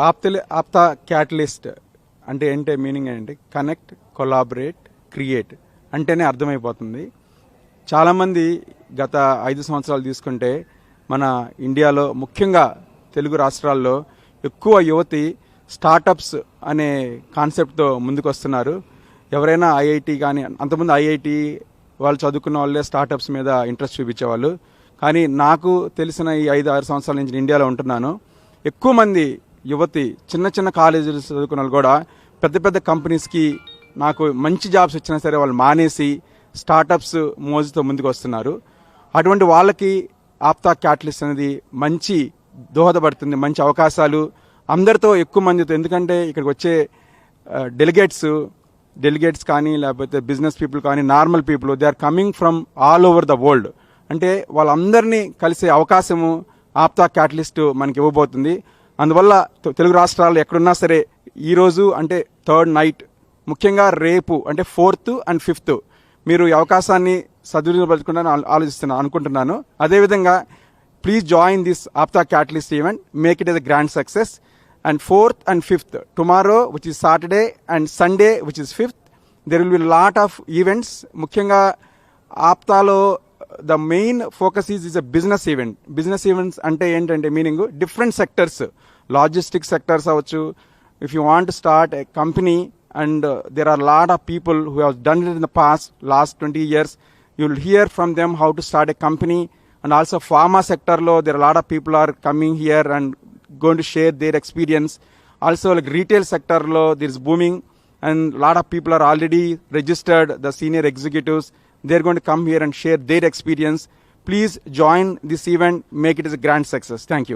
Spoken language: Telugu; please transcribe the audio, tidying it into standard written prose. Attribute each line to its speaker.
Speaker 1: ఆప్తా క్యాటలిస్ట్ అంటే ఏంటి మీనింగ్ ఏంటి? కనెక్ట్, కొలాబరేట్, క్రియేట్ అంటేనే అర్థమైపోతుంది. చాలామంది గత 5 సంవత్సరాలు తీసుకుంటే మన ఇండియాలో ముఖ్యంగా తెలుగు రాష్ట్రాల్లో ఎక్కువ యువతి స్టార్టప్స్ అనే కాన్సెప్ట్తో ముందుకు వస్తున్నారు. ఎవరైనా ఐఐటి కానీ, అంతకుముందు ఐఐటి వాళ్ళు చదువుకున్న వాళ్ళే స్టార్టప్స్ మీద ఇంట్రెస్ట్ చూపించేవాళ్ళు. కానీ నాకు తెలిసిన ఈ 5-6 సంవత్సరాల నుంచి ఇండియాలో ఉంటున్నాను. ఎక్కువ మంది యువతి చిన్న చిన్న కాలేజీలు చదువుకున్న వాళ్ళు కూడా పెద్ద పెద్ద కంపెనీస్కి నాకు మంచి జాబ్స్ వచ్చినా సరే వాళ్ళు మానేసి స్టార్టప్స్ మోజుతో ముందుకు వస్తున్నారు. అటువంటి వాళ్ళకి ఆప్తా క్యాటలిస్ట్ అనేది మంచి దోహదపడుతుంది, మంచి అవకాశాలు అందరితో ఎక్కువ మందితో. ఎందుకంటే ఇక్కడికి వచ్చే డెలిగేట్స్ కానీ లేకపోతే బిజినెస్ పీపుల్ కానీ normal people they are coming from all over the world. అంటే వాళ్ళందరినీ కలిసే అవకాశము ఆప్తా క్యాటలిస్ట్ మనకి ఇవ్వబోతుంది. అందువల్ల తెలుగు రాష్ట్రాలు ఎక్కడున్నా సరే ఈరోజు అంటే 3rd నైట్, ముఖ్యంగా రేపు అంటే 4th and 5th మీరు ఈ అవకాశాన్ని సద్వినియోగపరచుకుంటారని అనుకుంటున్నాను. అదేవిధంగా please join this APTA catalyst event, make it as a grand success. And 4th and 5th, tomorrow which is Saturday and Sunday which is 5th, there will be a lot of events. ముఖ్యంగా ఆప్తాలో the main focus is a business event. Business events అంటే ఏంటంటే meaning different sectors, logistic sectors అవ్వచ్చు. If you want to start a company and there are a lot of people who have done it in the last 20 years, you will hear from them how to start a company. And also pharma sector lo there are a lot of people are coming here and going to share their experience. Also like retail sector lo there is booming and a lot of people are already registered, the senior executives, they are going to come here and share their experience. Please join this event, make it as a grand success. Thank you.